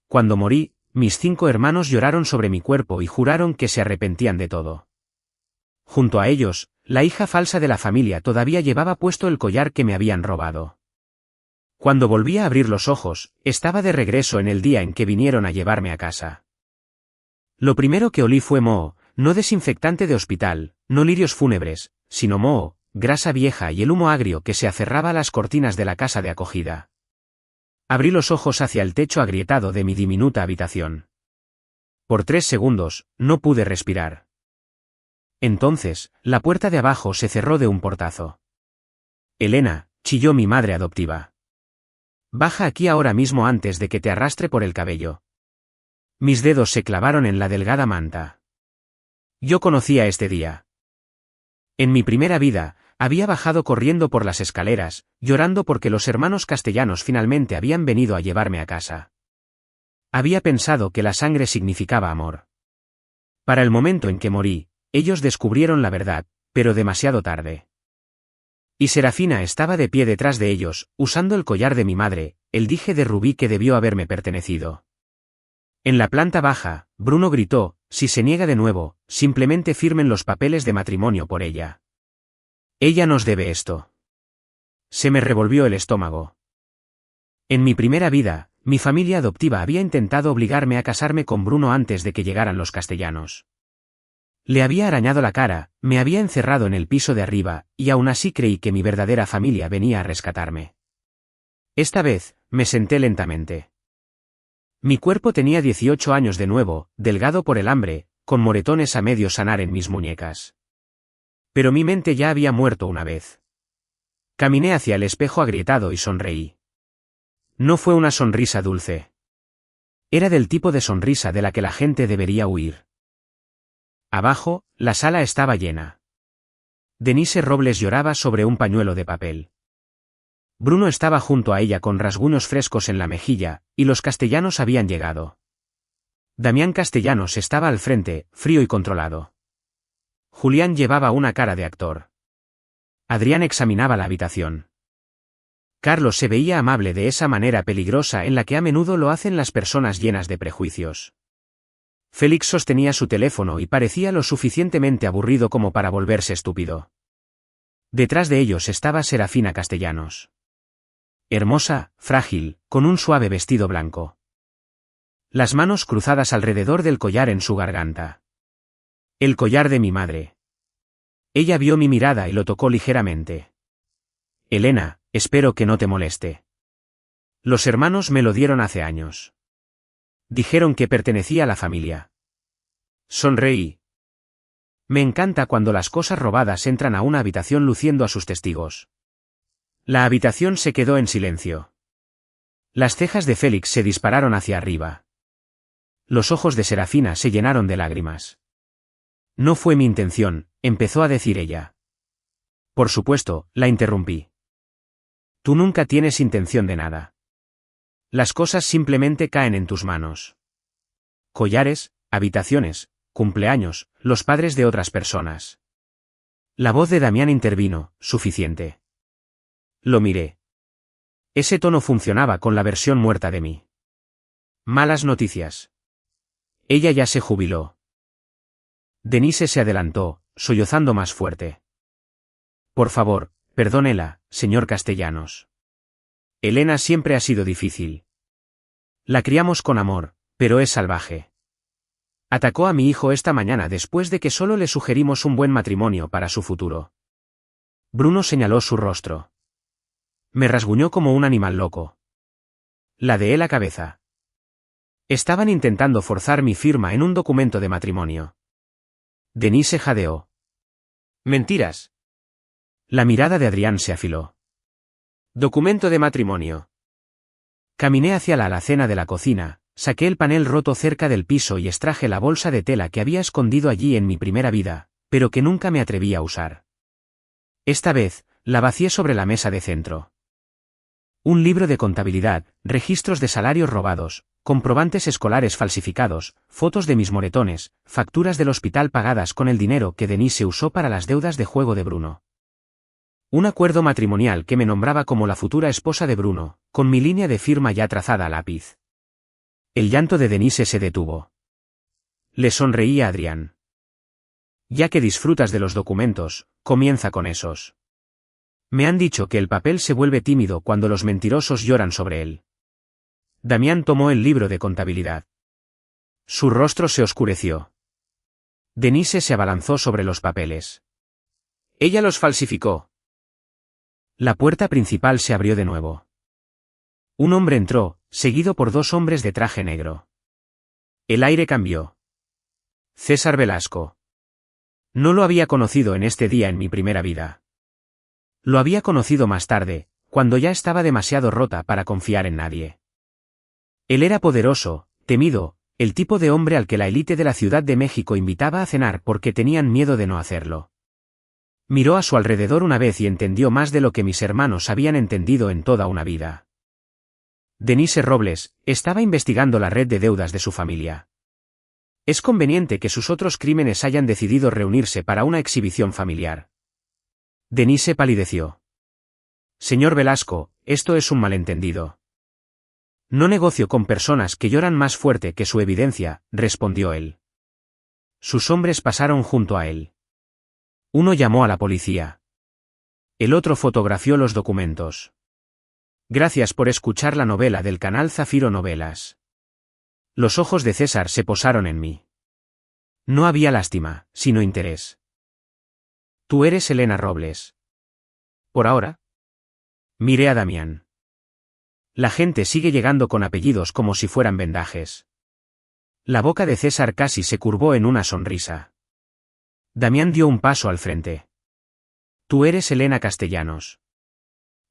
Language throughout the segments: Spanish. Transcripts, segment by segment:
Cuando morí, mis 5 hermanos lloraron sobre mi cuerpo y juraron que se arrepentían de todo. Junto a ellos, la hija falsa de la familia todavía llevaba puesto el collar que me habían robado. Cuando volví a abrir los ojos, estaba de regreso en el día en que vinieron a llevarme a casa. Lo primero que olí fue moho, no desinfectante de hospital, no lirios fúnebres, sino moho, grasa vieja y el humo agrio que se aferraba a las cortinas de la casa de acogida. Abrí los ojos hacia el techo agrietado de mi diminuta habitación. Por 3 segundos, no pude respirar. Entonces, la puerta de abajo se cerró de un portazo. Elena, chilló mi madre adoptiva. Baja aquí ahora mismo antes de que te arrastre por el cabello. Mis dedos se clavaron en la delgada manta. Yo conocía este día. En mi primera vida, había bajado corriendo por las escaleras, llorando porque los hermanos Castellanos finalmente habían venido a llevarme a casa. Había pensado que la sangre significaba amor. Para el momento en que morí, ellos descubrieron la verdad, pero demasiado tarde. Y Serafina estaba de pie detrás de ellos, usando el collar de mi madre, el dije de rubí que debió haberme pertenecido. En la planta baja, Bruno gritó: si se niega de nuevo, simplemente firmen los papeles de matrimonio por ella. Ella nos debe esto. Se me revolvió el estómago. En mi primera vida, mi familia adoptiva había intentado obligarme a casarme con Bruno antes de que llegaran los Castellanos. Le había arañado la cara, me había encerrado en el piso de arriba, y aún así creí que mi verdadera familia venía a rescatarme. Esta vez, me senté lentamente. Mi cuerpo tenía 18 años de nuevo, delgado por el hambre, con moretones a medio sanar en mis muñecas. Pero mi mente ya había muerto una vez. Caminé hacia el espejo agrietado y sonreí. No fue una sonrisa dulce. Era del tipo de sonrisa de la que la gente debería huir. Abajo, la sala estaba llena. Denise Robles lloraba sobre un pañuelo de papel. Bruno estaba junto a ella con rasguños frescos en la mejilla, y los Castellanos habían llegado. Damián Castellanos estaba al frente, frío y controlado. Julián llevaba una cara de actor. Adrián examinaba la habitación. Carlos se veía amable de esa manera peligrosa en la que a menudo lo hacen las personas llenas de prejuicios. Félix sostenía su teléfono y parecía lo suficientemente aburrido como para volverse estúpido. Detrás de ellos estaba Serafina Castellanos. Hermosa, frágil, con un suave vestido blanco. Las manos cruzadas alrededor del collar en su garganta. El collar de mi madre. Ella vio mi mirada y lo tocó ligeramente. Elena, espero que no te moleste. Los hermanos me lo dieron hace años. Dijeron que pertenecía a la familia. Sonreí. Me encanta cuando las cosas robadas entran a una habitación luciendo a sus testigos. La habitación se quedó en silencio. Las cejas de Félix se dispararon hacia arriba. Los ojos de Serafina se llenaron de lágrimas. No fue mi intención, empezó a decir ella. Por supuesto, la interrumpí. Tú nunca tienes intención de nada. Las cosas simplemente caen en tus manos. Collares, habitaciones, cumpleaños, los padres de otras personas. La voz de Damián intervino: suficiente. Lo miré. Ese tono funcionaba con la versión muerta de mí. Malas noticias. Ella ya se jubiló. Denise se adelantó, sollozando más fuerte. Por favor, perdónela, señor Castellanos. Elena siempre ha sido difícil. La criamos con amor, pero es salvaje. Atacó a mi hijo esta mañana después de que solo le sugerimos un buen matrimonio para su futuro. Bruno señaló su rostro. Me rasguñó como un animal loco. Ladeé la cabeza. Estaban intentando forzar mi firma en un documento de matrimonio. Denise jadeó. Mentiras. La mirada de Adrián se afiló. Documento de matrimonio. Caminé hacia la alacena de la cocina, saqué el panel roto cerca del piso y extraje la bolsa de tela que había escondido allí en mi primera vida, pero que nunca me atreví a usar. Esta vez, la vacié sobre la mesa de centro. Un libro de contabilidad, registros de salarios robados, comprobantes escolares falsificados, fotos de mis moretones, facturas del hospital pagadas con el dinero que Denise usó para las deudas de juego de Bruno. Un acuerdo matrimonial que me nombraba como la futura esposa de Bruno, con mi línea de firma ya trazada a lápiz. El llanto de Denise se detuvo. Le sonreí a Adrián. Ya que disfrutas de los documentos, comienza con esos. Me han dicho que el papel se vuelve tímido cuando los mentirosos lloran sobre él. Damián tomó el libro de contabilidad. Su rostro se oscureció. Denise se abalanzó sobre los papeles. Ella los falsificó. La puerta principal se abrió de nuevo. Un hombre entró, seguido por dos hombres de traje negro. El aire cambió. César Velasco. No lo había conocido en este día en mi primera vida. Lo había conocido más tarde, cuando ya estaba demasiado rota para confiar en nadie. Él era poderoso, temido, el tipo de hombre al que la élite de la Ciudad de México invitaba a cenar porque tenían miedo de no hacerlo. Miró a su alrededor una vez y entendió más de lo que mis hermanos habían entendido en toda una vida. Denise Robles estaba investigando la red de deudas de su familia. Es conveniente que sus otros crímenes hayan decidido reunirse para una exhibición familiar. Denise palideció. Señor Velasco, esto es un malentendido. No negocio con personas que lloran más fuerte que su evidencia, respondió él. Sus hombres pasaron junto a él. Uno llamó a la policía. El otro fotografió los documentos. Gracias por escuchar la novela del canal Zafiro Novelas. Los ojos de César se posaron en mí. No había lástima, sino interés. Tú eres Elena Robles. ¿Por ahora? Miré a Damián. La gente sigue llegando con apellidos como si fueran vendajes. La boca de César casi se curvó en una sonrisa. Damián dio un paso al frente. Tú eres Elena Castellanos.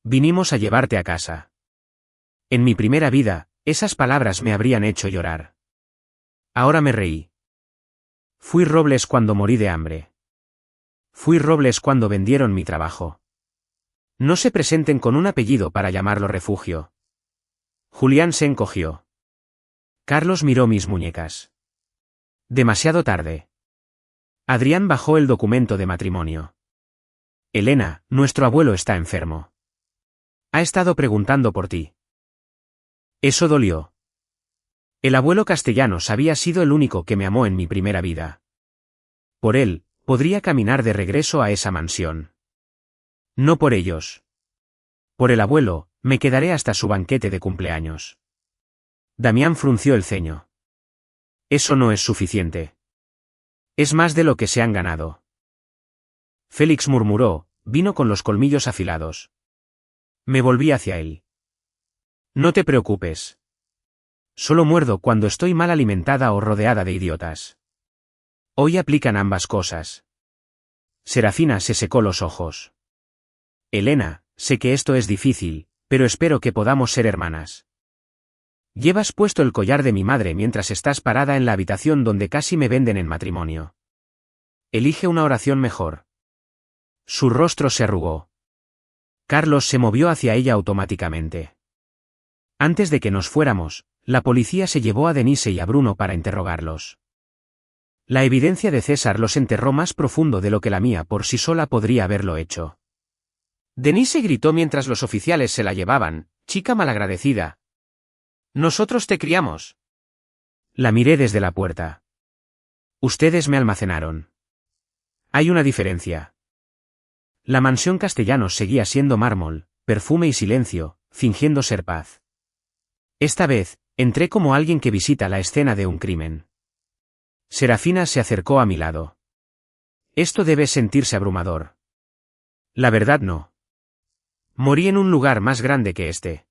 Vinimos a llevarte a casa. En mi primera vida, esas palabras me habrían hecho llorar. Ahora me reí. Fui Robles cuando morí de hambre. Fui Robles cuando vendieron mi trabajo. No se presenten con un apellido para llamarlo refugio. Julián se encogió. Carlos miró mis muñecas. Demasiado tarde. Adrián bajó el documento de matrimonio. Elena, nuestro abuelo está enfermo. Ha estado preguntando por ti. Eso dolió. El abuelo Castellanos había sido el único que me amó en mi primera vida. Por él, podría caminar de regreso a esa mansión. No por ellos. Por el abuelo, me quedaré hasta su banquete de cumpleaños. Damián frunció el ceño. Eso no es suficiente. Es más de lo que se han ganado. Félix murmuró, vino con los colmillos afilados. Me volví hacia él. No te preocupes. Solo muerdo cuando estoy mal alimentada o rodeada de idiotas. Hoy aplican ambas cosas. Serafina se secó los ojos. Elena, sé que esto es difícil, pero espero que podamos ser hermanas. Llevas puesto el collar de mi madre mientras estás parada en la habitación donde casi me venden en matrimonio. Elige una oración mejor. Su rostro se arrugó. Carlos se movió hacia ella automáticamente. Antes de que nos fuéramos, la policía se llevó a Denise y a Bruno para interrogarlos. La evidencia de César los enterró más profundo de lo que la mía por sí sola podría haberlo hecho. Denise gritó mientras los oficiales se la llevaban, chica malagradecida. Nosotros te criamos. La miré desde la puerta. Ustedes me almacenaron. Hay una diferencia. La mansión Castellanos seguía siendo mármol, perfume y silencio, fingiendo ser paz. Esta vez, entré como alguien que visita la escena de un crimen. Serafina se acercó a mi lado. Esto debe sentirse abrumador. La verdad no. Morí en un lugar más grande que este.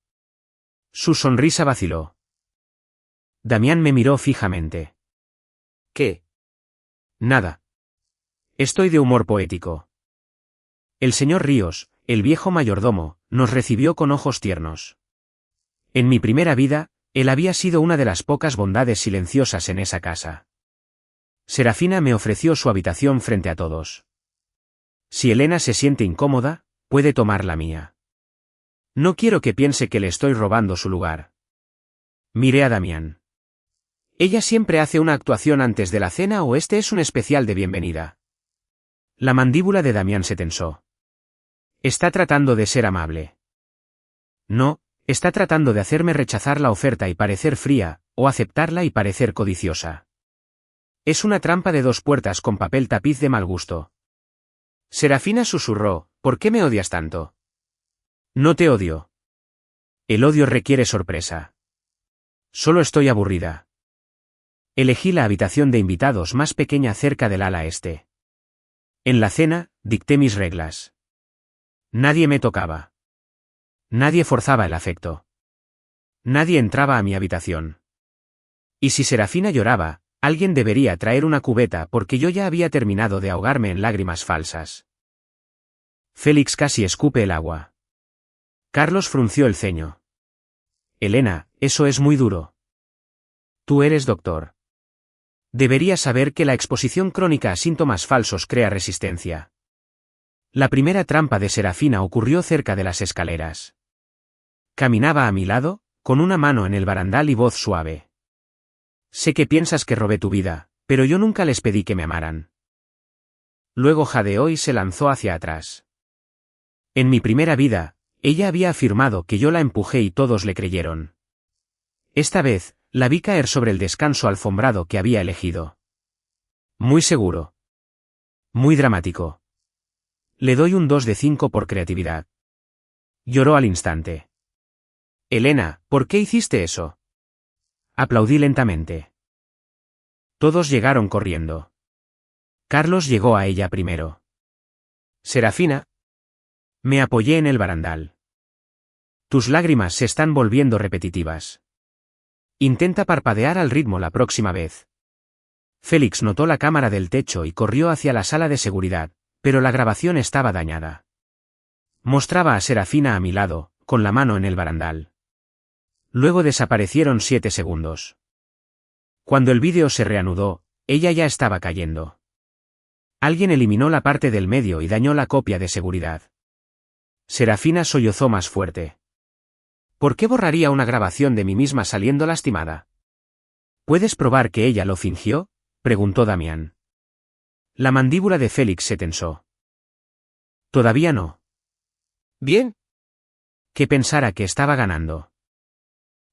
Su sonrisa vaciló. Damián me miró fijamente. ¿Qué? Nada. Estoy de humor poético. El señor Ríos, el viejo mayordomo, nos recibió con ojos tiernos. En mi primera vida, él había sido una de las pocas bondades silenciosas en esa casa. Serafina me ofreció su habitación frente a todos. Si Elena se siente incómoda, puede tomar la mía. No quiero que piense que le estoy robando su lugar. Miré a Damián. ¿Ella siempre hace una actuación antes de la cena o este es un especial de bienvenida? La mandíbula de Damián se tensó. Está tratando de ser amable. No, Está tratando de hacerme rechazar la oferta y parecer fría, o aceptarla y parecer codiciosa. Es una trampa de 2 puertas con papel tapiz de mal gusto. Serafina susurró, ¿por qué me odias tanto? No te odio. El odio requiere sorpresa. Solo estoy aburrida. Elegí la habitación de invitados más pequeña cerca del ala este. En la cena, dicté mis reglas. Nadie me tocaba. Nadie forzaba el afecto. Nadie entraba a mi habitación. Y si Serafina lloraba, alguien debería traer una cubeta porque yo ya había terminado de ahogarme en lágrimas falsas. Félix casi escupe el agua. Carlos frunció el ceño. Elena, eso es muy duro. Tú eres doctor. Deberías saber que la exposición crónica a síntomas falsos crea resistencia. La primera trampa de Serafina ocurrió cerca de las escaleras. Caminaba a mi lado, con una mano en el barandal y voz suave. Sé que piensas que robé tu vida, pero yo nunca les pedí que me amaran. Luego jadeó y se lanzó hacia atrás. En mi primera vida, ella había afirmado que yo la empujé y todos le creyeron. Esta vez, la vi caer sobre el descanso alfombrado que había elegido. Muy seguro. Muy dramático. Le doy un 2 de 5 por creatividad. Lloró al instante. Elena, ¿por qué hiciste eso? Aplaudí lentamente. Todos llegaron corriendo. Carlos llegó a ella primero. Serafina. Me apoyé en el barandal. Tus lágrimas se están volviendo repetitivas. Intenta parpadear al ritmo la próxima vez. Félix notó la cámara del techo y corrió hacia la sala de seguridad, pero la grabación estaba dañada. Mostraba a Serafina a mi lado, con la mano en el barandal. Luego desaparecieron 7 segundos. Cuando el vídeo se reanudó, ella ya estaba cayendo. Alguien eliminó la parte del medio y dañó la copia de seguridad. Serafina sollozó más fuerte. ¿Por qué borraría una grabación de mí misma saliendo lastimada? ¿Puedes probar que ella lo fingió?, preguntó Damián. La mandíbula de Félix se tensó. Todavía no. Bien. Que pensara que estaba ganando.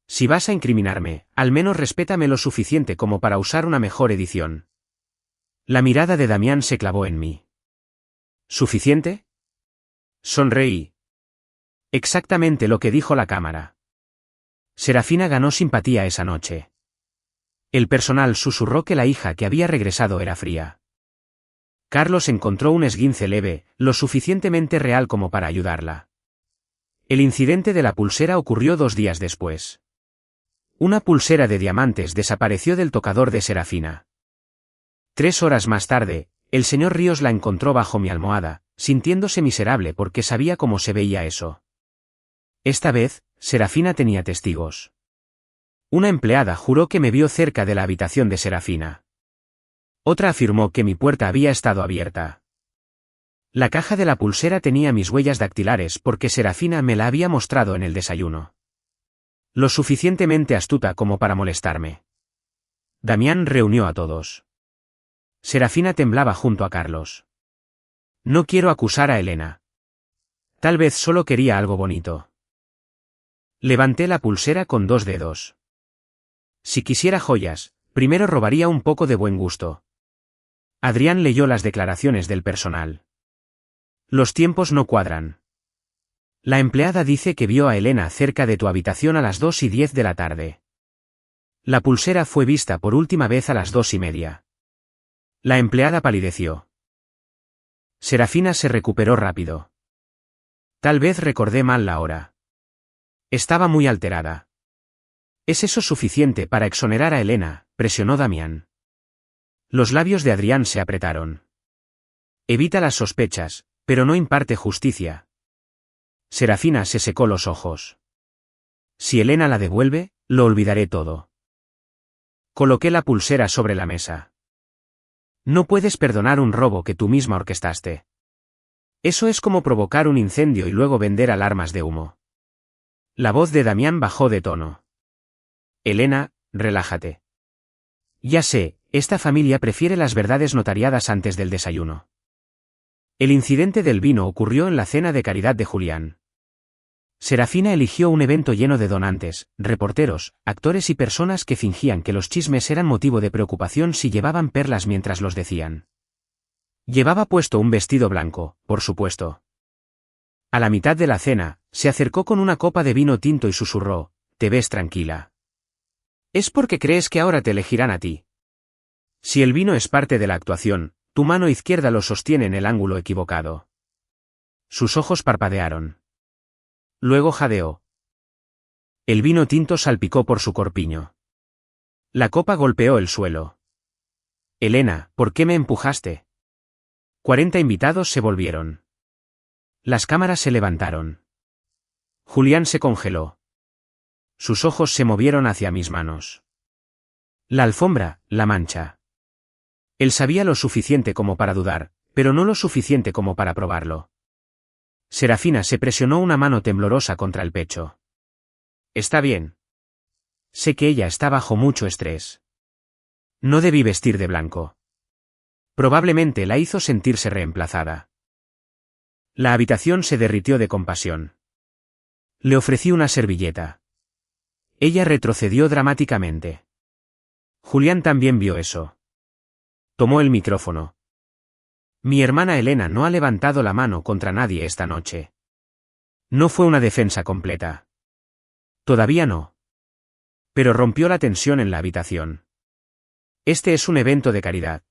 Si vas a incriminarme, al menos respétame lo suficiente como para usar una mejor edición. La mirada de Damián se clavó en mí. ¿Suficiente? Sonreí. Exactamente lo que dijo la cámara. Serafina ganó simpatía esa noche. El personal susurró que la hija que había regresado era fría. Carlos encontró un esguince leve, lo suficientemente real como para ayudarla. El incidente de la pulsera ocurrió 2 días después. Una pulsera de diamantes desapareció del tocador de Serafina. 3 horas más tarde, el señor Ríos la encontró bajo mi almohada, sintiéndose miserable porque sabía cómo se veía eso. Esta vez, Serafina tenía testigos. Una empleada juró que me vio cerca de la habitación de Serafina. Otra afirmó que mi puerta había estado abierta. La caja de la pulsera tenía mis huellas dactilares porque Serafina me la había mostrado en el desayuno. Lo suficientemente astuta como para molestarme. Damián reunió a todos. Serafina temblaba junto a Carlos. No quiero acusar a Elena. Tal vez solo quería algo bonito. Levanté la pulsera con 2 dedos. Si quisiera joyas, primero robaría un poco de buen gusto. Adrián leyó las declaraciones del personal. Los tiempos no cuadran. La empleada dice que vio a Elena cerca de tu habitación a las 2:10 de la tarde. La pulsera fue vista por última vez a las 2:30. La empleada palideció. Serafina se recuperó rápido. Tal vez recordé mal la hora. Estaba muy alterada. ¿Es eso suficiente para exonerar a Elena?, presionó Damián. Los labios de Adrián se apretaron. Evita las sospechas, pero no imparte justicia. Serafina se secó los ojos. Si Elena la devuelve, lo olvidaré todo. Coloqué la pulsera sobre la mesa. No puedes perdonar un robo que tú misma orquestaste. Eso es como provocar un incendio y luego vender alarmas de humo. La voz de Damián bajó de tono. Elena, relájate. Ya sé, esta familia prefiere las verdades notariadas antes del desayuno. El incidente del vino ocurrió en la cena de caridad de Julián. Serafina eligió un evento lleno de donantes, reporteros, actores y personas que fingían que los chismes eran motivo de preocupación si llevaban perlas mientras los decían. Llevaba puesto un vestido blanco, por supuesto. A la mitad de la cena, se acercó con una copa de vino tinto y susurró: «¿Te ves tranquila? ¿Es porque crees que ahora te elegirán a ti? Si el vino es parte de la actuación, tu mano izquierda lo sostiene en el ángulo equivocado». Sus ojos parpadearon. Luego jadeó. El vino tinto salpicó por su corpiño. La copa golpeó el suelo. «Elena, ¿por qué me empujaste?» 40 invitados se volvieron. Las cámaras se levantaron. Julián se congeló. Sus ojos se movieron hacia mis manos. La alfombra, la mancha. Él sabía lo suficiente como para dudar, pero no lo suficiente como para probarlo. Serafina se presionó una mano temblorosa contra el pecho. «Está bien. Sé que ella está bajo mucho estrés. No debí vestir de blanco». Probablemente la hizo sentirse reemplazada. La habitación se derritió de compasión. Le ofrecí una servilleta. Ella retrocedió dramáticamente. Julián también vio eso. Tomó el micrófono. «Mi hermana Elena no ha levantado la mano contra nadie esta noche. No fue una defensa completa. Todavía no. Pero rompió la tensión en la habitación. Este es un evento de caridad.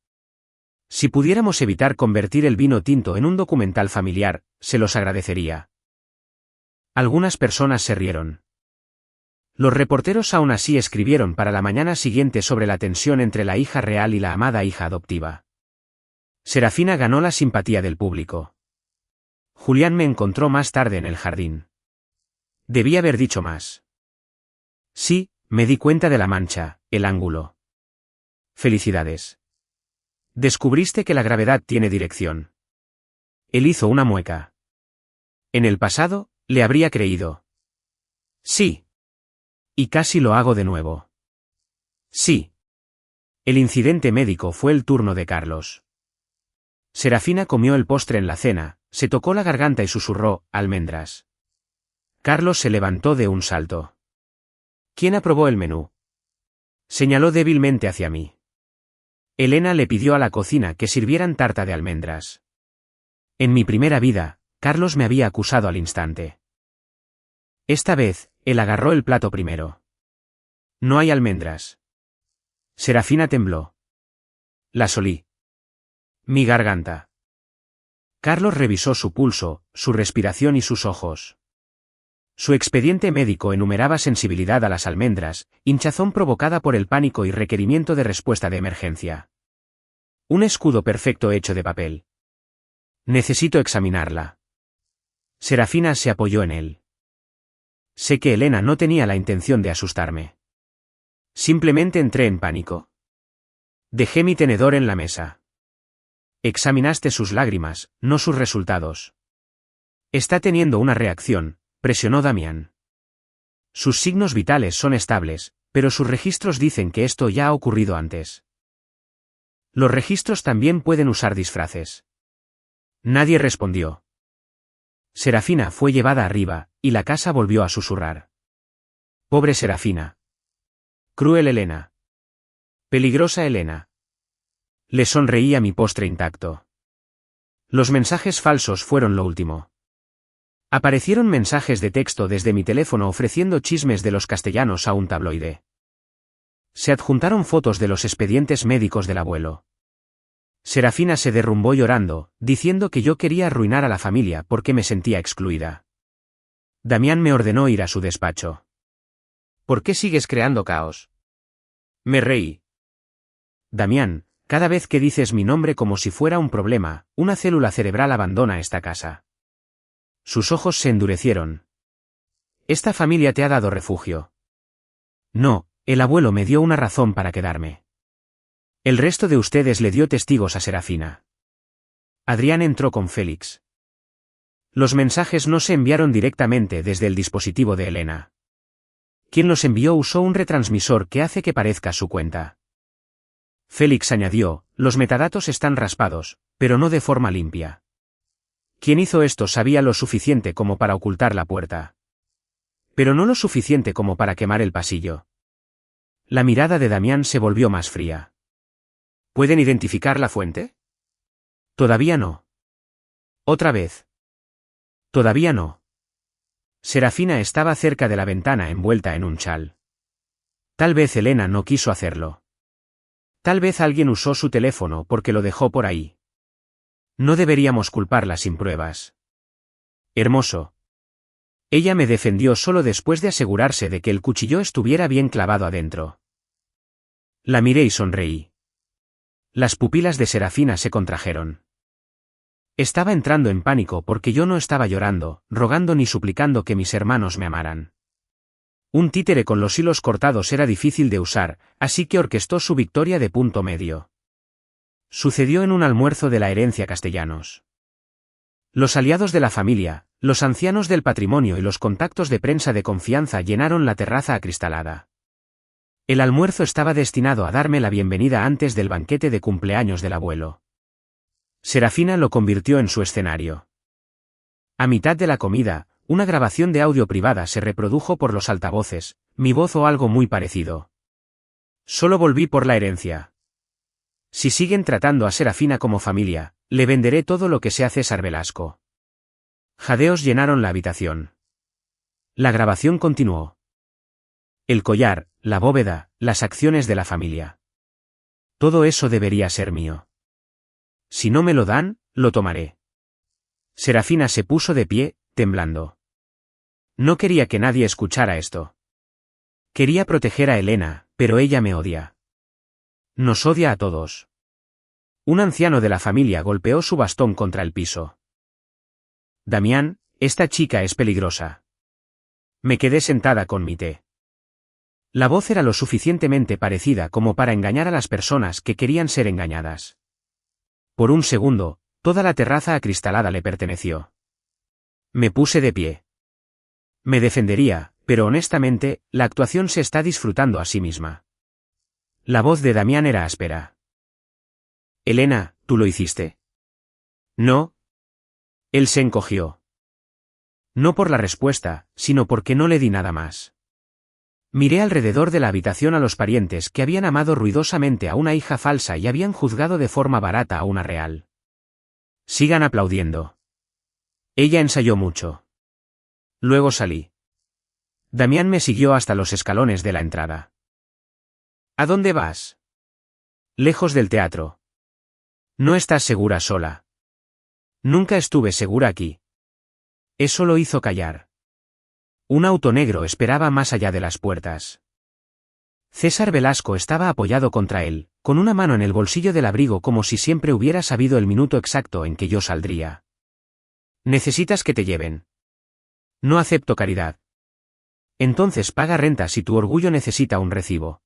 Si pudiéramos evitar convertir el vino tinto en un documental familiar, se los agradecería». Algunas personas se rieron. Los reporteros aún así escribieron para la mañana siguiente sobre la tensión entre la hija real y la amada hija adoptiva. Serafina ganó la simpatía del público. Julián me encontró más tarde en el jardín. Debí haber dicho más. «Sí, me di cuenta de la mancha, el ángulo. Felicidades. Descubriste que la gravedad tiene dirección». Él hizo una mueca. En el pasado, le habría creído. «Sí. Y casi lo hago de nuevo». «Sí». El incidente médico fue el turno de Carlos. Serafina comió el postre en la cena, se tocó la garganta y susurró: «almendras». Carlos se levantó de un salto. «¿Quién aprobó el menú?». Señaló débilmente hacia mí. Elena le pidió a la cocina que sirvieran tarta de almendras. En mi primera vida, Carlos me había acusado al instante. Esta vez, él agarró el plato primero. «No hay almendras». Serafina tembló. Las olí. Mi garganta. Carlos revisó su pulso, su respiración y sus ojos. Su expediente médico enumeraba sensibilidad a las almendras, hinchazón provocada por el pánico y requerimiento de respuesta de emergencia. Un escudo perfecto hecho de papel. «Necesito examinarla». Serafina se apoyó en él. Sé que Elena no tenía la intención de asustarme. Simplemente entré en pánico. Dejé mi tenedor en la mesa. «Examinaste sus lágrimas, no sus resultados». «Está teniendo una reacción», presionó Damián. «Sus signos vitales son estables, pero sus registros dicen que esto ya ha ocurrido antes». «Los registros también pueden usar disfraces». Nadie respondió. Serafina fue llevada arriba, y la casa volvió a susurrar. Pobre Serafina. Cruel Elena. Peligrosa Elena. Le sonreía mi postre intacto. Los mensajes falsos fueron lo último. Aparecieron mensajes de texto desde mi teléfono ofreciendo chismes de los castellanos a un tabloide. Se adjuntaron fotos de los expedientes médicos del abuelo. Serafina se derrumbó llorando, diciendo que yo quería arruinar a la familia porque me sentía excluida. Damián me ordenó ir a su despacho. «¿Por qué sigues creando caos?». Me reí. «Damián, cada vez que dices mi nombre como si fuera un problema, una célula cerebral abandona esta casa». Sus ojos se endurecieron. «Esta familia te ha dado refugio». «No, el abuelo me dio una razón para quedarme». «El resto de ustedes le dio testigos a Serafina». Adrián entró con Félix. Los mensajes no se enviaron directamente desde el dispositivo de Elena. Quien los envió usó un retransmisor que hace que parezca su cuenta. Félix añadió: «Los metadatos están raspados, pero no de forma limpia». Quien hizo esto sabía lo suficiente como para ocultar la puerta. pero no lo suficiente como para quemar el pasillo. La mirada de Damián se volvió más fría. ¿Pueden identificar la fuente? Todavía no. Otra vez. Todavía no. Serafina estaba cerca de la ventana envuelta en un chal. Tal vez Elena no quiso hacerlo. Tal vez alguien usó su teléfono porque lo dejó por ahí. No deberíamos culparla sin pruebas. Hermoso. Ella me defendió solo después de asegurarse de que el cuchillo estuviera bien clavado adentro. La miré y sonreí. Las pupilas de Serafina se contrajeron. Estaba entrando en pánico porque yo no estaba llorando, rogando ni suplicando que mis hermanos me amaran. Un títere con los hilos cortados era difícil de usar, así que orquestó su victoria de punto medio. Sucedió en un almuerzo de la herencia Castellanos. Los aliados de la familia, los ancianos del patrimonio y los contactos de prensa de confianza llenaron la terraza acristalada. El almuerzo estaba destinado a darme la bienvenida antes del banquete de cumpleaños del abuelo. Serafina lo convirtió en su escenario. A mitad de la comida, una grabación de audio privada se reprodujo por los altavoces, mi voz o algo muy parecido. Solo volví por la herencia. Si siguen tratando a Serafina como familia, le venderé todo lo que sea César Velasco. Jadeos llenaron la habitación. La grabación continuó. El collar, la bóveda, las acciones de la familia. Todo eso debería ser mío. Si no me lo dan, lo tomaré. Serafina se puso de pie, temblando. No quería que nadie escuchara esto. Quería proteger a Elena, pero ella me odia. Nos odia a todos. Un anciano de la familia golpeó su bastón contra el piso. Damián, esta chica es peligrosa. Me quedé sentada con mi té. La voz era lo suficientemente parecida como para engañar a las personas que querían ser engañadas. Por un segundo, toda la terraza acristalada le perteneció. Me puse de pie. Me defendería, pero honestamente, la actuación se está disfrutando a sí misma. La voz de Damián era áspera. Elena, ¿tú lo hiciste? No. Él se encogió. No por la respuesta, sino porque no le di nada más. Miré alrededor de la habitación a los parientes que habían amado ruidosamente a una hija falsa y habían juzgado de forma barata a una real. Sigan aplaudiendo. Ella ensayó mucho. Luego salí. Damián me siguió hasta los escalones de la entrada. ¿A dónde vas? Lejos del teatro. No estás segura sola. Nunca estuve segura aquí. Eso lo hizo callar. Un auto negro esperaba más allá de las puertas. César Velasco estaba apoyado contra él, con una mano en el bolsillo del abrigo como si siempre hubiera sabido el minuto exacto en que yo saldría. ¿Necesitas que te lleven? No acepto caridad. Entonces paga renta si tu orgullo necesita un recibo.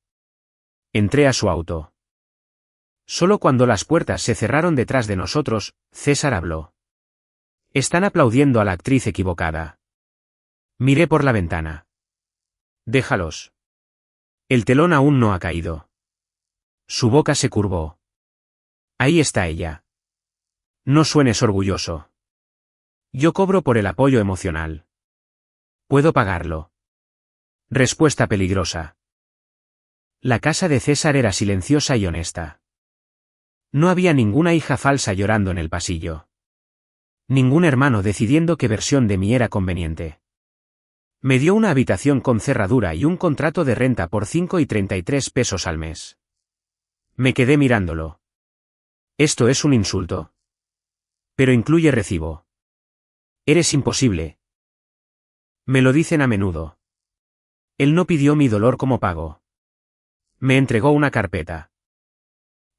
Entré a su auto. Solo cuando las puertas se cerraron detrás de nosotros, César habló. Están aplaudiendo a la actriz equivocada. Miré por la ventana. Déjalos. El telón aún no ha caído. Su boca se curvó. Ahí está ella. No suenes orgulloso. Yo cobro por el apoyo emocional. Puedo pagarlo. Respuesta peligrosa. La casa de César era silenciosa y honesta. No había ninguna hija falsa llorando en el pasillo. Ningún hermano decidiendo qué versión de mí era conveniente. Me dio una habitación con cerradura y un contrato de renta por 5,33 pesos al mes. Me quedé mirándolo. Esto es un insulto. Pero incluye recibo. Eres imposible. Me lo dicen a menudo. Él no pidió mi dolor como pago. Me entregó una carpeta.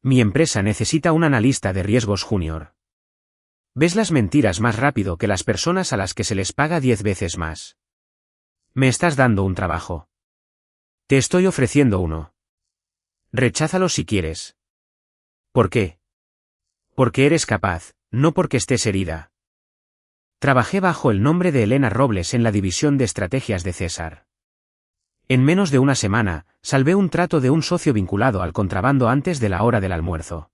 Mi empresa necesita un analista de riesgos junior. Ves las mentiras más rápido que las personas a las que se les paga 10 veces más. Me estás dando un trabajo. Te estoy ofreciendo uno. Recházalo si quieres. ¿Por qué? Porque eres capaz, no porque estés herida. Trabajé bajo el nombre de Elena Robles en la división de estrategias de César. En menos de una semana, salvé un trato de un socio vinculado al contrabando antes de la hora del almuerzo.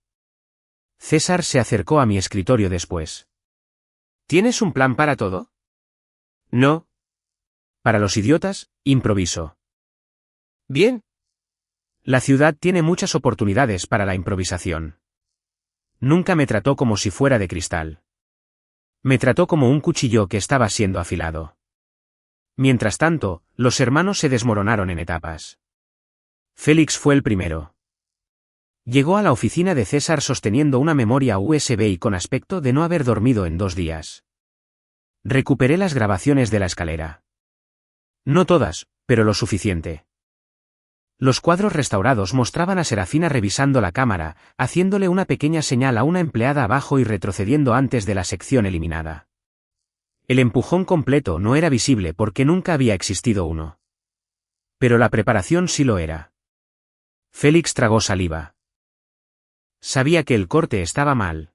César se acercó a mi escritorio después. ¿Tienes un plan para todo? No. Para los idiotas, improviso. Bien. La ciudad tiene muchas oportunidades para la improvisación. Nunca me trató como si fuera de cristal. Me trató como un cuchillo que estaba siendo afilado. Mientras tanto, los hermanos se desmoronaron en etapas. Félix fue el primero. Llegó a la oficina de César sosteniendo una memoria USB y con aspecto de no haber dormido en 2 días. Recuperé las grabaciones de la escalera. No todas, pero lo suficiente. Los cuadros restaurados mostraban a Serafina revisando la cámara, haciéndole una pequeña señal a una empleada abajo y retrocediendo antes de la sección eliminada. El empujón completo no era visible porque nunca había existido uno. Pero la preparación sí lo era. Félix tragó saliva. Sabía que el corte estaba mal.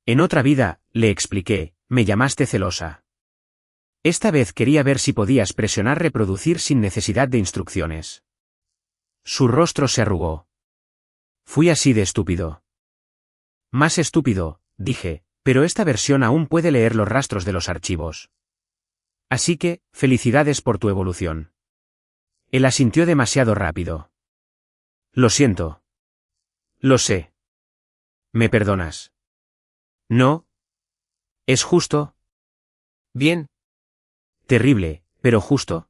En otra vida, le expliqué, me llamaste celosa. Esta vez quería ver si podías presionar reproducir sin necesidad de instrucciones. Su rostro se arrugó. Fui así de estúpido. Más estúpido, dije, pero esta versión aún puede leer los rastros de los archivos. Así que, felicidades por tu evolución. Él asintió demasiado rápido. Lo siento. Lo sé. ¿Me perdonas? No. ¿Es justo? Bien. Terrible, pero justo.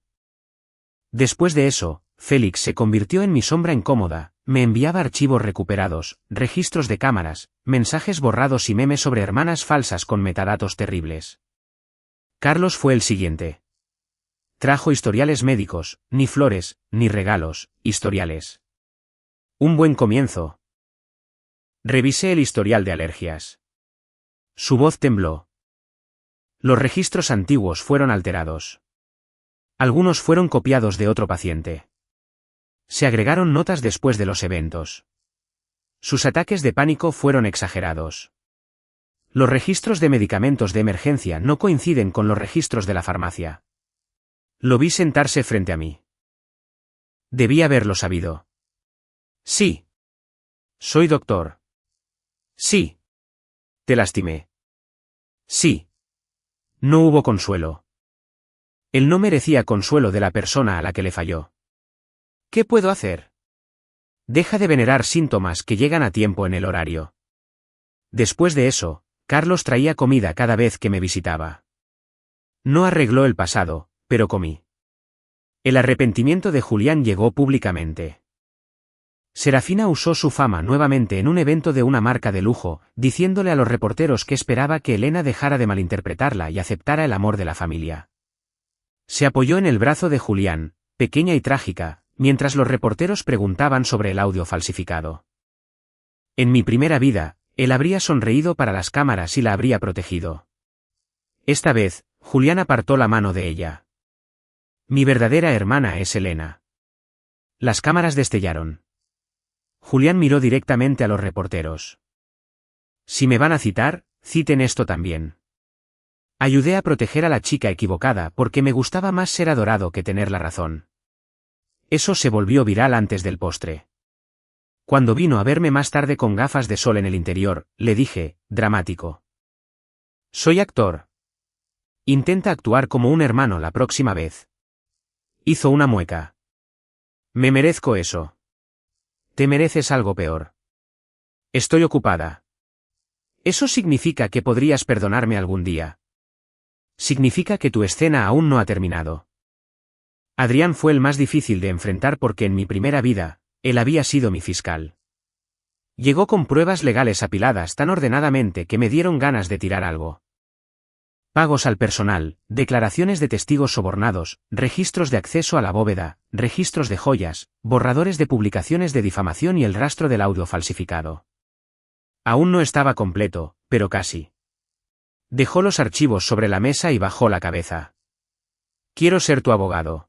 Después de eso, Félix se convirtió en mi sombra incómoda, me enviaba archivos recuperados, registros de cámaras, mensajes borrados y memes sobre hermanas falsas con metadatos terribles. Carlos fue el siguiente. Trajo historiales médicos, ni flores, ni regalos, historiales. Un buen comienzo. Revisé el historial de alergias. Su voz tembló. Los registros antiguos fueron alterados. Algunos fueron copiados de otro paciente. Se agregaron notas después de los eventos. Sus ataques de pánico fueron exagerados. Los registros de medicamentos de emergencia no coinciden con los registros de la farmacia. Lo vi sentarse frente a mí. Debí haberlo sabido. Sí. Soy doctor. Sí. Te lastimé. Sí. No hubo consuelo. Él no merecía consuelo de la persona a la que le falló. ¿Qué puedo hacer? Deja de venerar síntomas que llegan a tiempo en el horario. Después de eso, Carlos traía comida cada vez que me visitaba. No arregló el pasado, pero comí. El arrepentimiento de Julián llegó públicamente. Serafina usó su fama nuevamente en un evento de una marca de lujo, diciéndole a los reporteros que esperaba que Elena dejara de malinterpretarla y aceptara el amor de la familia. Se apoyó en el brazo de Julián, pequeña y trágica, mientras los reporteros preguntaban sobre el audio falsificado. En mi primera vida, él habría sonreído para las cámaras y la habría protegido. Esta vez, Julián apartó la mano de ella. Mi verdadera hermana es Elena. Las cámaras destellaron. Julián miró directamente a los reporteros. Si me van a citar, citen esto también. Ayudé a proteger a la chica equivocada porque me gustaba más ser adorado que tener la razón. Eso se volvió viral antes del postre. Cuando vino a verme más tarde con gafas de sol en el interior, le dije, dramático. Soy actor. Intenta actuar como un hermano la próxima vez. Hizo una mueca. Me merezco eso. Te mereces algo peor. Estoy ocupada. Eso significa que podrías perdonarme algún día. Significa que tu escena aún no ha terminado. Adrián fue el más difícil de enfrentar porque en mi primera vida, él había sido mi fiscal. Llegó con pruebas legales apiladas tan ordenadamente que me dieron ganas de tirar algo. Pagos al personal, declaraciones de testigos sobornados, registros de acceso a la bóveda, registros de joyas, borradores de publicaciones de difamación y el rastro del audio falsificado. Aún no estaba completo, pero casi. Dejó los archivos sobre la mesa y bajó la cabeza. Quiero ser tu abogado.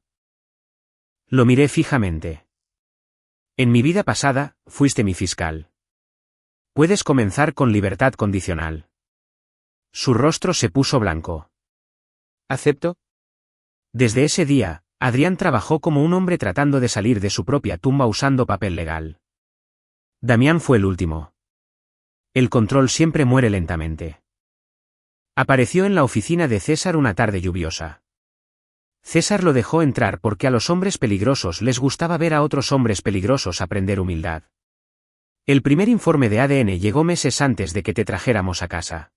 Lo miré fijamente. En mi vida pasada, fuiste mi fiscal. Puedes comenzar con libertad condicional. Su rostro se puso blanco. ¿Acepto? Desde ese día, Adrián trabajó como un hombre tratando de salir de su propia tumba usando papel legal. Damián fue el último. El control siempre muere lentamente. Apareció en la oficina de César una tarde lluviosa. César lo dejó entrar porque a los hombres peligrosos les gustaba ver a otros hombres peligrosos aprender humildad. El primer informe de ADN llegó meses antes de que te trajéramos a casa.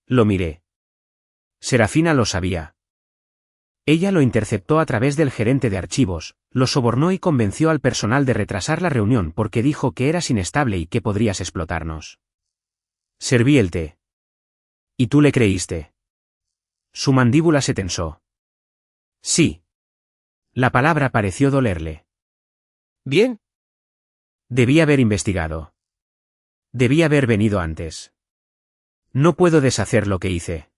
Lo miré. Serafina lo sabía. Ella lo interceptó a través del gerente de archivos, lo sobornó y convenció al personal de retrasar la reunión porque dijo que eras inestable y que podrías explotarnos. Serví el té. ¿Y tú le creíste? Su mandíbula se tensó. Sí. La palabra pareció dolerle. Bien. Debí haber investigado. Debí haber venido antes. No puedo deshacer lo que hice.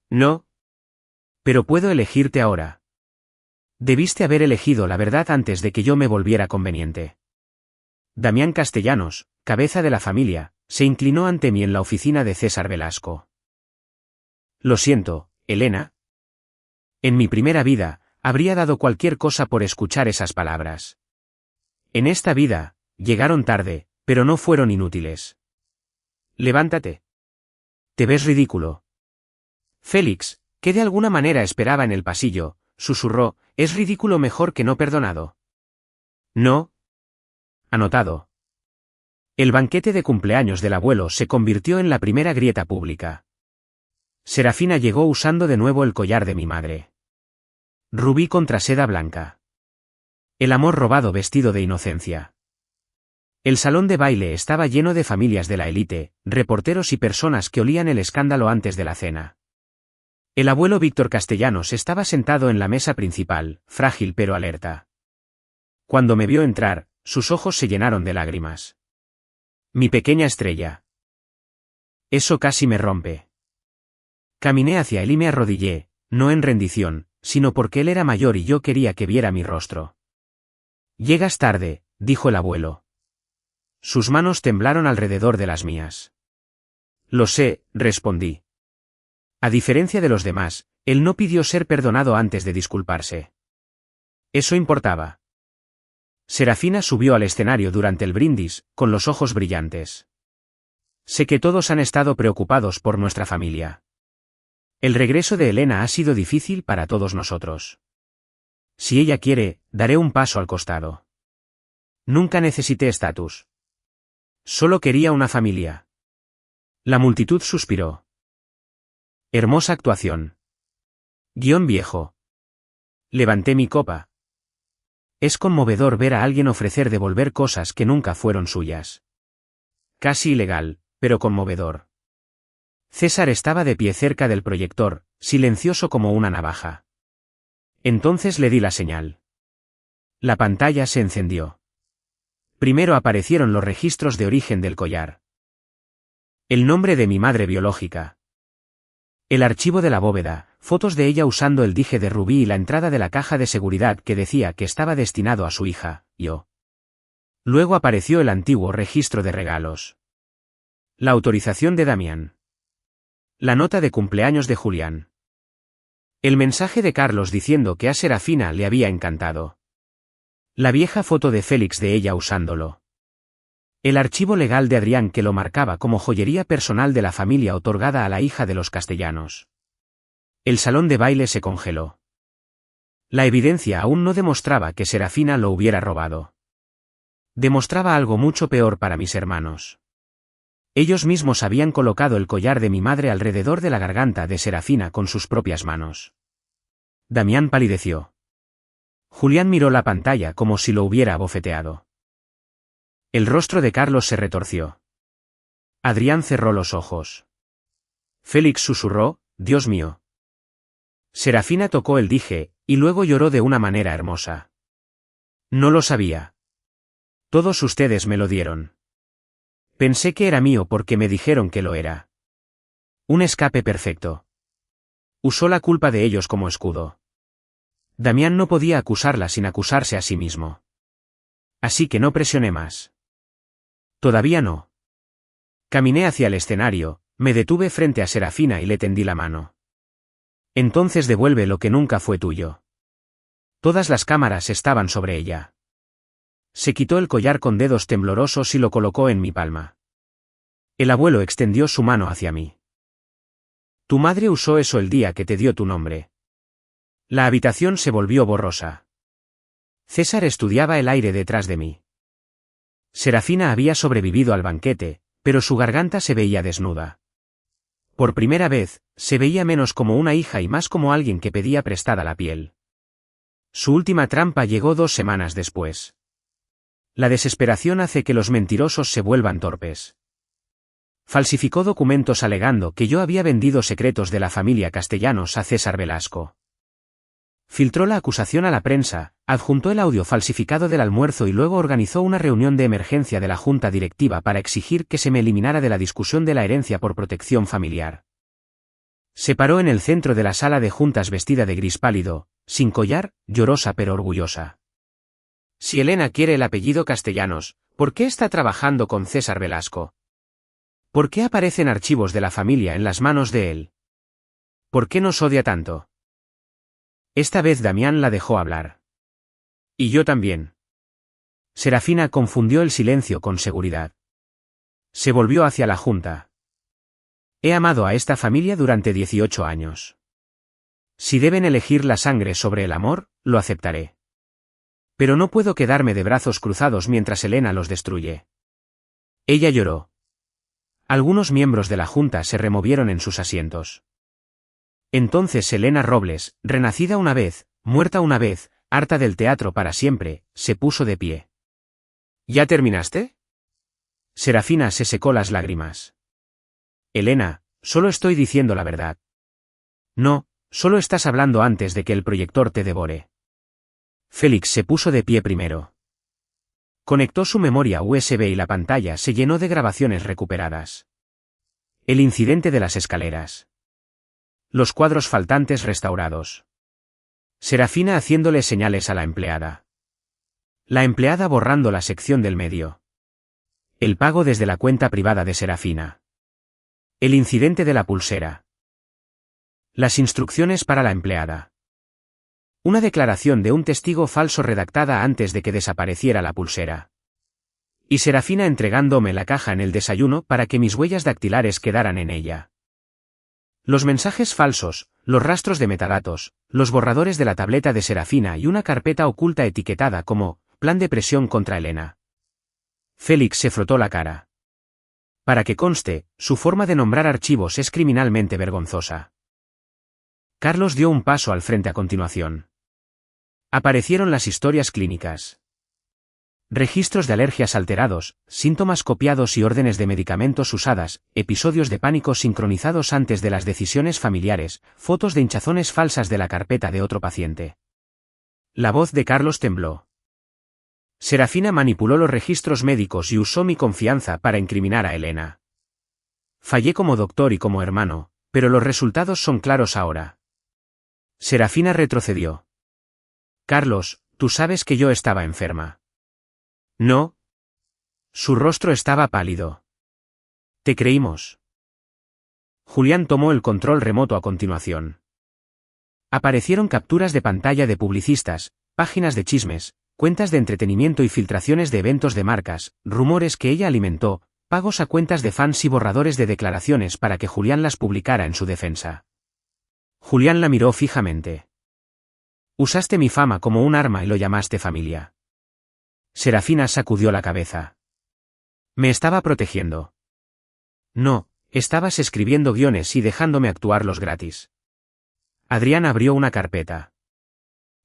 No. Pero puedo elegirte ahora. Debiste haber elegido la verdad antes de que yo me volviera conveniente. Damián Castellanos, cabeza de la familia, se inclinó ante mí en la oficina de César Velasco. Lo siento, Elena. En mi primera vida, habría dado cualquier cosa por escuchar esas palabras. En esta vida, llegaron tarde, pero no fueron inútiles. Levántate. Te ves ridículo. Félix, que de alguna manera esperaba en el pasillo, susurró, es ridículo mejor que no perdonado. No. Anotado. El banquete de cumpleaños del abuelo se convirtió en la primera grieta pública. Serafina llegó usando de nuevo el collar de mi madre. Rubí contra seda blanca. El amor robado vestido de inocencia. El salón de baile estaba lleno de familias de la élite, reporteros y personas que olían el escándalo antes de la cena. El abuelo Víctor Castellanos estaba sentado en la mesa principal, frágil pero alerta. Cuando me vio entrar, sus ojos se llenaron de lágrimas. Mi pequeña estrella. Eso casi me rompe. Caminé hacia él y me arrodillé, no en rendición, sino porque él era mayor y yo quería que viera mi rostro. Llegas tarde, dijo el abuelo. Sus manos temblaron alrededor de las mías. Lo sé, respondí. A diferencia de los demás, él no pidió ser perdonado antes de disculparse. Eso importaba. Serafina subió al escenario durante el brindis, con los ojos brillantes. Sé que todos han estado preocupados por nuestra familia. El regreso de Elena ha sido difícil para todos nosotros. Si ella quiere, daré un paso al costado. Nunca necesité estatus. Solo quería una familia. La multitud suspiró. Hermosa actuación. Guión viejo. Levanté mi copa. Es conmovedor ver a alguien ofrecer devolver cosas que nunca fueron suyas. Casi ilegal, pero conmovedor. César estaba de pie cerca del proyector, silencioso como una navaja. Entonces le di la señal. La pantalla se encendió. Primero aparecieron los registros de origen del collar. El nombre de mi madre biológica. El archivo de la bóveda, fotos de ella usando el dije de rubí y la entrada de la caja de seguridad que decía que estaba destinado a su hija, yo. Luego apareció el antiguo registro de regalos. La autorización de Damián. La nota de cumpleaños de Julián. El mensaje de Carlos diciendo que a Serafina le había encantado. La vieja foto de Félix de ella usándolo. El archivo legal de Adrián que lo marcaba como joyería personal de la familia otorgada a la hija de los Castellanos. El salón de baile se congeló. La evidencia aún no demostraba que Serafina lo hubiera robado. Demostraba algo mucho peor para mis hermanos. Ellos mismos habían colocado el collar de mi madre alrededor de la garganta de Serafina con sus propias manos. Damián palideció. Julián miró la pantalla como si lo hubiera abofeteado. El rostro de Carlos se retorció. Adrián cerró los ojos. Félix susurró, Dios mío. Serafina tocó el dije, y luego lloró de una manera hermosa. No lo sabía. Todos ustedes me lo dieron. Pensé que era mío porque me dijeron que lo era. Un escape perfecto. Usó la culpa de ellos como escudo. Damián no podía acusarla sin acusarse a sí mismo. Así que no presioné más. Todavía no. Caminé hacia el escenario, me detuve frente a Serafina y le tendí la mano. Entonces devuelve lo que nunca fue tuyo. Todas las cámaras estaban sobre ella. Se quitó el collar con dedos temblorosos y lo colocó en mi palma. El abuelo extendió su mano hacia mí. Tu madre usó eso el día que te dio tu nombre. La habitación se volvió borrosa. César estudiaba el aire detrás de mí. Serafina había sobrevivido al banquete, pero su garganta se veía desnuda. Por primera vez, se veía menos como una hija y más como alguien que pedía prestada la piel. Su última trampa llegó 2 semanas después. La desesperación hace que los mentirosos se vuelvan torpes. Falsificó documentos alegando que yo había vendido secretos de la familia Castellanos a César Velasco. Filtró la acusación a la prensa, adjuntó el audio falsificado del almuerzo y luego organizó una reunión de emergencia de la junta directiva para exigir que se me eliminara de la discusión de la herencia por protección familiar. Se paró en el centro de la sala de juntas vestida de gris pálido, sin collar, llorosa pero orgullosa. Si Elena quiere el apellido Castellanos, ¿por qué está trabajando con César Velasco? ¿Por qué aparecen archivos de la familia en las manos de él? ¿Por qué nos odia tanto? Esta vez Damián la dejó hablar. Y yo también. Serafina confundió el silencio con seguridad. Se volvió hacia la junta. He amado a esta familia durante 18 años. Si deben elegir la sangre sobre el amor, lo aceptaré. Pero no puedo quedarme de brazos cruzados mientras Elena los destruye. Ella lloró. Algunos miembros de la junta se removieron en sus asientos. Entonces Elena Robles, renacida una vez, muerta una vez, harta del teatro para siempre, se puso de pie. ¿Ya terminaste? Serafina se secó las lágrimas. Elena, solo estoy diciendo la verdad. No, solo estás hablando antes de que el proyector te devore. Félix se puso de pie primero. Conectó su memoria USB y la pantalla se llenó de grabaciones recuperadas. El incidente de las escaleras. Los cuadros faltantes restaurados. Serafina haciéndole señales a la empleada. La empleada borrando la sección del medio. El pago desde la cuenta privada de Serafina. El incidente de la pulsera. Las instrucciones para la empleada. Una declaración de un testigo falso redactada antes de que desapareciera la pulsera. Y Serafina entregándome la caja en el desayuno para que mis huellas dactilares quedaran en ella. Los mensajes falsos, los rastros de metadatos, los borradores de la tableta de Serafina y una carpeta oculta etiquetada como plan de presión contra Elena. Félix se frotó la cara. Para que conste, su forma de nombrar archivos es criminalmente vergonzosa. Carlos dio un paso al frente a continuación. Aparecieron las historias clínicas. Registros de alergias alterados, síntomas copiados y órdenes de medicamentos usadas, episodios de pánico sincronizados antes de las decisiones familiares, fotos de hinchazones falsas de la carpeta de otro paciente. La voz de Carlos tembló. Serafina manipuló los registros médicos y usó mi confianza para incriminar a Elena. Fallé como doctor y como hermano, pero los resultados son claros ahora. Serafina retrocedió. Carlos, tú sabes que yo estaba enferma. No. Su rostro estaba pálido. Te creímos. Julián tomó el control remoto a continuación. Aparecieron capturas de pantalla de publicistas, páginas de chismes, cuentas de entretenimiento y filtraciones de eventos de marcas, rumores que ella alimentó, pagos a cuentas de fans y borradores de declaraciones para que Julián las publicara en su defensa. Julián la miró fijamente. Usaste mi fama como un arma y lo llamaste familia. Serafina sacudió la cabeza. Me estaba protegiendo. No, estabas escribiendo guiones y dejándome actuarlos gratis. Adrián abrió una carpeta.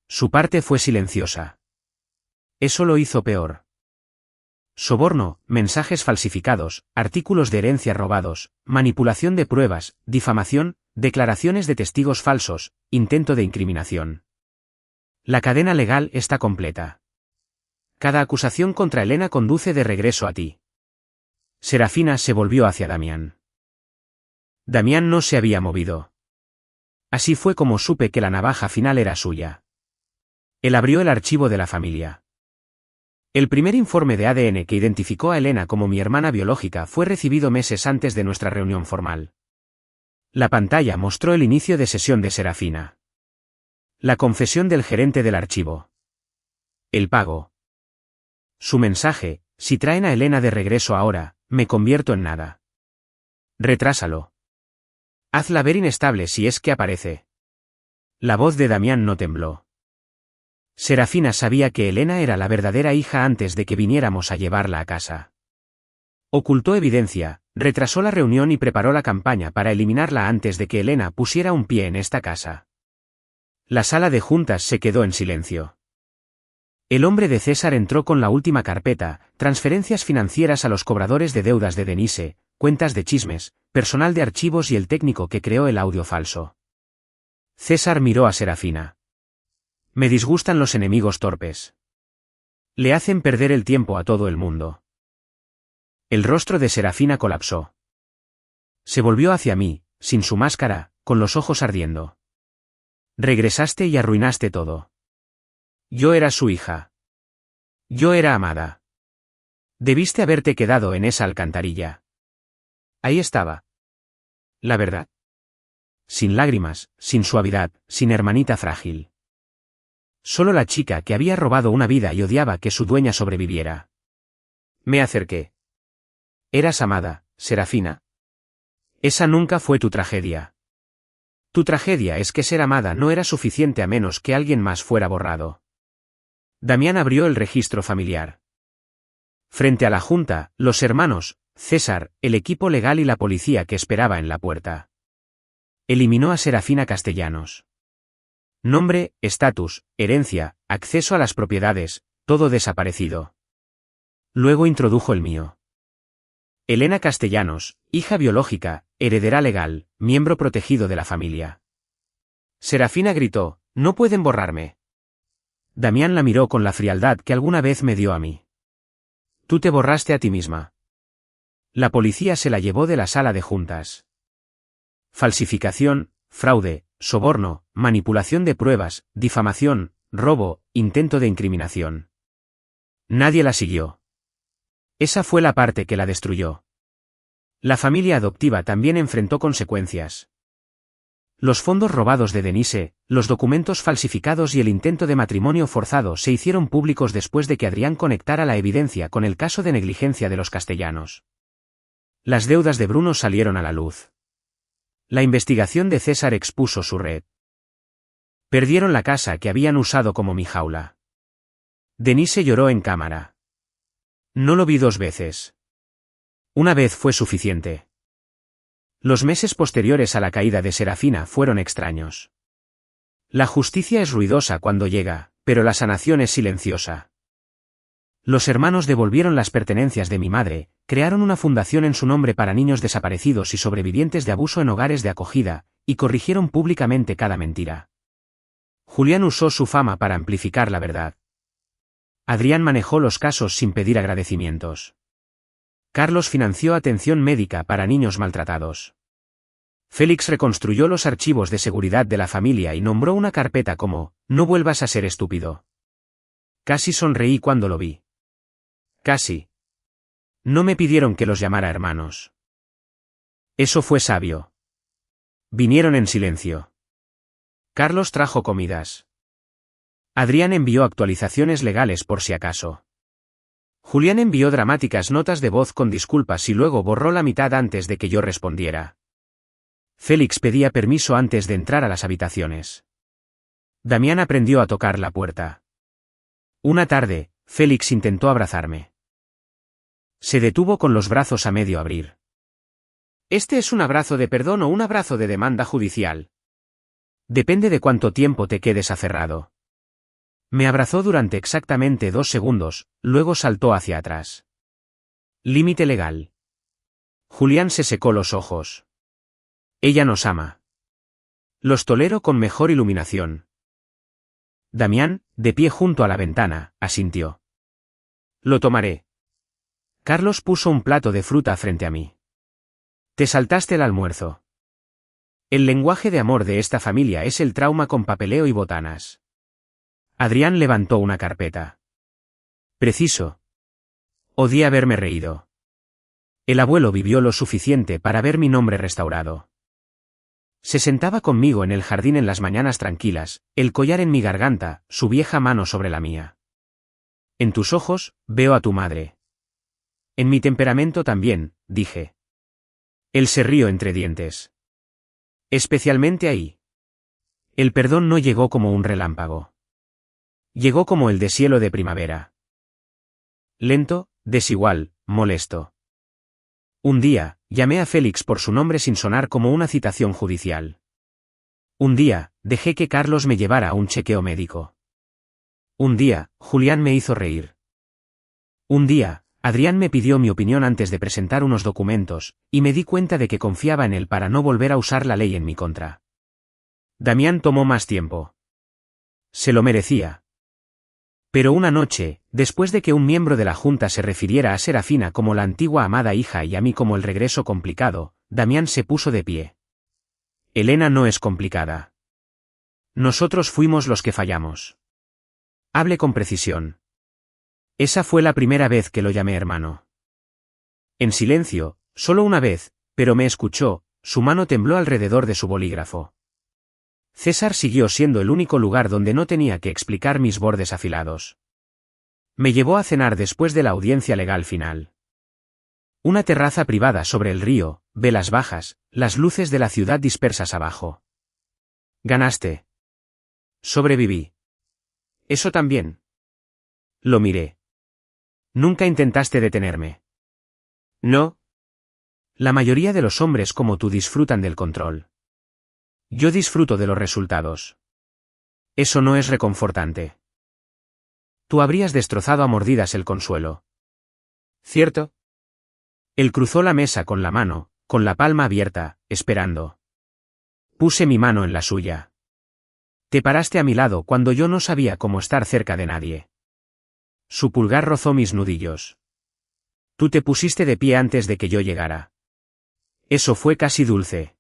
Su parte fue silenciosa. Eso lo hizo peor. Soborno, mensajes falsificados, artículos de herencia robados, manipulación de pruebas, difamación, declaraciones de testigos falsos, intento de incriminación. La cadena legal está completa. Cada acusación contra Elena conduce de regreso a ti. Serafina se volvió hacia Damián. Damián no se había movido. Así fue como supe que la navaja final era suya. Él abrió el archivo de la familia. El primer informe de ADN que identificó a Elena como mi hermana biológica fue recibido meses antes de nuestra reunión formal. La pantalla mostró el inicio de sesión de Serafina. La confesión del gerente del archivo. El pago. Su mensaje: si traen a Elena de regreso ahora, me convierto en nada. Retrásalo. Hazla ver inestable si es que aparece. La voz de Damián no tembló. Serafina sabía que Elena era la verdadera hija antes de que viniéramos a llevarla a casa. Ocultó evidencia, retrasó la reunión y preparó la campaña para eliminarla antes de que Elena pusiera un pie en esta casa. La sala de juntas se quedó en silencio. El hombre de César entró con la última carpeta, transferencias financieras a los cobradores de deudas de Denise, cuentas de chismes, personal de archivos y el técnico que creó el audio falso. César miró a Serafina. Me disgustan los enemigos torpes. Le hacen perder el tiempo a todo el mundo. El rostro de Serafina colapsó. Se volvió hacia mí, sin su máscara, con los ojos ardiendo. Regresaste y arruinaste todo. Yo era su hija. Yo era amada. Debiste haberte quedado en esa alcantarilla. Ahí estaba. La verdad. Sin lágrimas, sin suavidad, sin hermanita frágil. Solo la chica que había robado una vida y odiaba que su dueña sobreviviera. Me acerqué. Eras amada, Serafina. Esa nunca fue tu tragedia. Tu tragedia es que ser amada no era suficiente a menos que alguien más fuera borrado. Damián abrió el registro familiar. Frente a la junta, los hermanos, César, el equipo legal y la policía que esperaba en la puerta. Eliminó a Serafina Castellanos. Nombre, estatus, herencia, acceso a las propiedades, todo desaparecido. Luego introdujo el mío. Elena Castellanos, hija biológica, heredera legal, miembro protegido de la familia. Serafina gritó, no pueden borrarme. Damián la miró con la frialdad que alguna vez me dio a mí. Tú te borraste a ti misma. La policía se la llevó de la sala de juntas. Falsificación, fraude, soborno, manipulación de pruebas, difamación, robo, intento de incriminación. Nadie la siguió. Esa fue la parte que la destruyó. La familia adoptiva también enfrentó consecuencias. Los fondos robados de Denise, los documentos falsificados y el intento de matrimonio forzado se hicieron públicos después de que Adrián conectara la evidencia con el caso de negligencia de los Castellanos. Las deudas de Bruno salieron a la luz. La investigación de César expuso su red. Perdieron la casa que habían usado como mi jaula. Denise lloró en cámara. No lo vi 2 veces. Una vez fue suficiente. Los meses posteriores a la caída de Serafina fueron extraños. La justicia es ruidosa cuando llega, pero la sanación es silenciosa. Los hermanos devolvieron las pertenencias de mi madre, crearon una fundación en su nombre para niños desaparecidos y sobrevivientes de abuso en hogares de acogida, y corrigieron públicamente cada mentira. Julián usó su fama para amplificar la verdad. Adrián manejó los casos sin pedir agradecimientos. Carlos financió atención médica para niños maltratados. Félix reconstruyó los archivos de seguridad de la familia y nombró una carpeta como, no vuelvas a ser estúpido. Casi sonreí cuando lo vi. Casi. No me pidieron que los llamara hermanos. Eso fue sabio. Vinieron en silencio. Carlos trajo comidas. Adrián envió actualizaciones legales por si acaso. Julián envió dramáticas notas de voz con disculpas y luego borró la mitad antes de que yo respondiera. Félix pedía permiso antes de entrar a las habitaciones. Damián aprendió a tocar la puerta. Una tarde, Félix intentó abrazarme. Se detuvo con los brazos a medio abrir. ¿Este es un abrazo de perdón o un abrazo de demanda judicial? Depende de cuánto tiempo te quedes aferrado. Me abrazó durante exactamente 2 segundos, luego saltó hacia atrás. Límite legal. Julián se secó los ojos. Ella nos ama. Los tolero con mejor iluminación. Damián, de pie junto a la ventana, asintió. Lo tomaré. Carlos puso un plato de fruta frente a mí. Te saltaste el almuerzo. El lenguaje de amor de esta familia es el trauma con papeleo y botanas. Adrián levantó una carpeta. Preciso. Odié haberme reído. El abuelo vivió lo suficiente para ver mi nombre restaurado. Se sentaba conmigo en el jardín en las mañanas tranquilas, el collar en mi garganta, su vieja mano sobre la mía. En tus ojos, veo a tu madre. En mi temperamento también, dije. Él se rió entre dientes. Especialmente ahí. El perdón no llegó como un relámpago. Llegó como el deshielo de primavera. Lento, desigual, molesto. Un día, llamé a Félix por su nombre sin sonar como una citación judicial. Un día, dejé que Carlos me llevara a un chequeo médico. Un día, Julián me hizo reír. Un día, Adrián me pidió mi opinión antes de presentar unos documentos, y me di cuenta de que confiaba en él para no volver a usar la ley en mi contra. Damián tomó más tiempo. Se lo merecía. Pero una noche, después de que un miembro de la Junta se refiriera a Serafina como la antigua amada hija y a mí como el regreso complicado, Damián se puso de pie. Elena no es complicada. Nosotros fuimos los que fallamos. Hable con precisión. Esa fue la primera vez que lo llamé hermano. En silencio, solo una vez, pero me escuchó, su mano tembló alrededor de su bolígrafo. César siguió siendo el único lugar donde no tenía que explicar mis bordes afilados. Me llevó a cenar después de la audiencia legal final. Una terraza privada sobre el río, velas bajas, las luces de la ciudad dispersas abajo. Ganaste. Sobreviví. Eso también. Lo miré. Nunca intentaste detenerme. No. La mayoría de los hombres como tú disfrutan del control. Yo disfruto de los resultados. Eso no es reconfortante. Tú habrías destrozado a mordidas el consuelo. ¿Cierto? Él cruzó la mesa con la mano, con la palma abierta, esperando. Puse mi mano en la suya. Te paraste a mi lado cuando yo no sabía cómo estar cerca de nadie. Su pulgar rozó mis nudillos. Tú te pusiste de pie antes de que yo llegara. Eso fue casi dulce.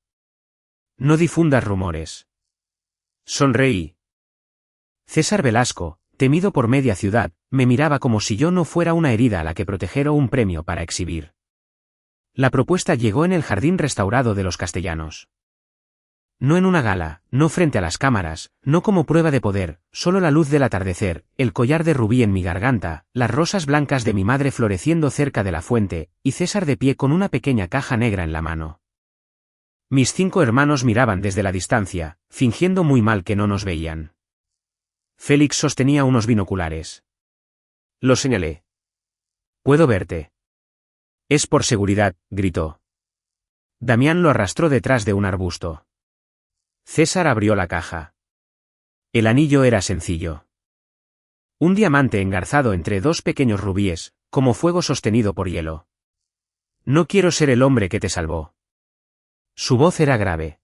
No difundas rumores. Sonreí. César Velasco, temido por media ciudad, me miraba como si yo no fuera una herida a la que proteger o un premio para exhibir. La propuesta llegó en el jardín restaurado de los Castellanos. No en una gala, no frente a las cámaras, no como prueba de poder, solo la luz del atardecer, el collar de rubí en mi garganta, las rosas blancas de mi madre floreciendo cerca de la fuente, y César de pie con una pequeña caja negra en la mano. Mis 5 hermanos miraban desde la distancia, fingiendo muy mal que no nos veían. Félix sostenía unos binoculares. Lo señalé. Puedo verte. Es por seguridad, gritó. Damián lo arrastró detrás de un arbusto. César abrió la caja. El anillo era sencillo. Un diamante engarzado entre 2 pequeños rubíes, como fuego sostenido por hielo. No quiero ser el hombre que te salvó. Su voz era grave.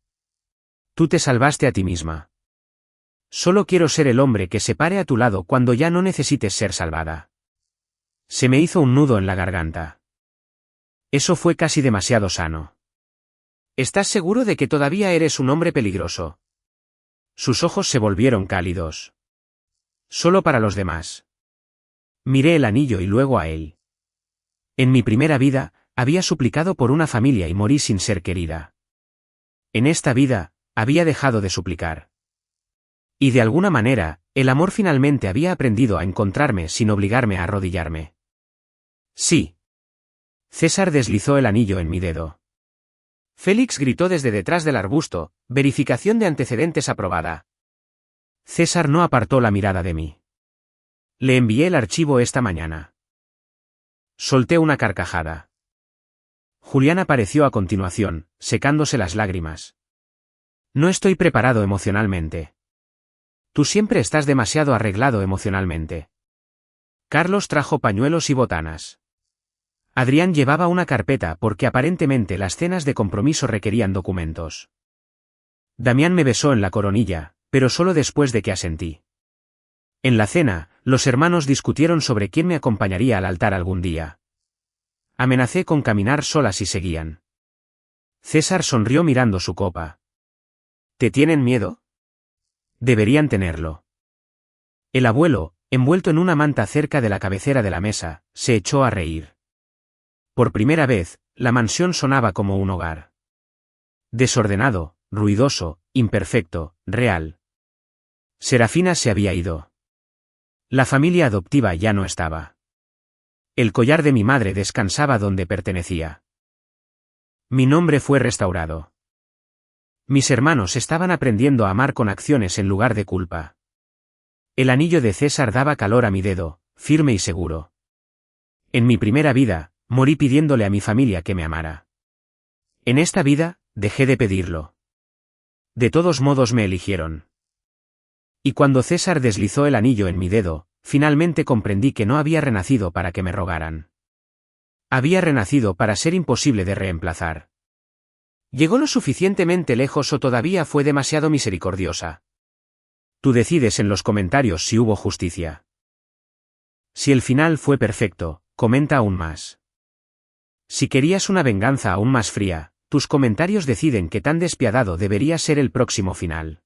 Tú te salvaste a ti misma. Solo quiero ser el hombre que se pare a tu lado cuando ya no necesites ser salvada. Se me hizo un nudo en la garganta. Eso fue casi demasiado sano. ¿Estás seguro de que todavía eres un hombre peligroso? Sus ojos se volvieron cálidos. Solo para los demás. Miré el anillo y luego a él. En mi primera vida, había suplicado por una familia y morí sin ser querida. En esta vida, había dejado de suplicar. Y de alguna manera, el amor finalmente había aprendido a encontrarme sin obligarme a arrodillarme. Sí. César deslizó el anillo en mi dedo. Félix gritó desde detrás del arbusto, verificación de antecedentes aprobada. César no apartó la mirada de mí. Le envié el archivo esta mañana. Solté una carcajada. Julián apareció a continuación, secándose las lágrimas. No estoy preparado emocionalmente. Tú siempre estás demasiado arreglado emocionalmente. Carlos trajo pañuelos y botanas. Adrián llevaba una carpeta porque aparentemente las cenas de compromiso requerían documentos. Damián me besó en la coronilla, pero solo después de que asentí. En la cena, los hermanos discutieron sobre quién me acompañaría al altar algún día. Amenacé con caminar solas si seguían. César sonrió mirando su copa. ¿Te tienen miedo? Deberían tenerlo. El abuelo, envuelto en una manta cerca de la cabecera de la mesa, se echó a reír. Por primera vez, la mansión sonaba como un hogar. Desordenado, ruidoso, imperfecto, real. Serafina se había ido. La familia adoptiva ya no estaba. El collar de mi madre descansaba donde pertenecía. Mi nombre fue restaurado. Mis hermanos estaban aprendiendo a amar con acciones en lugar de culpa. El anillo de César daba calor a mi dedo, firme y seguro. En mi primera vida, morí pidiéndole a mi familia que me amara. En esta vida, dejé de pedirlo. De todos modos me eligieron. Y cuando César deslizó el anillo en mi dedo, finalmente comprendí que no había renacido para que me rogaran. Había renacido para ser imposible de reemplazar. ¿Llegó lo suficientemente lejos o todavía fue demasiado misericordiosa? Tú decides en los comentarios si hubo justicia. Si el final fue perfecto, comenta aún más. Si querías una venganza aún más fría, tus comentarios deciden qué tan despiadado debería ser el próximo final.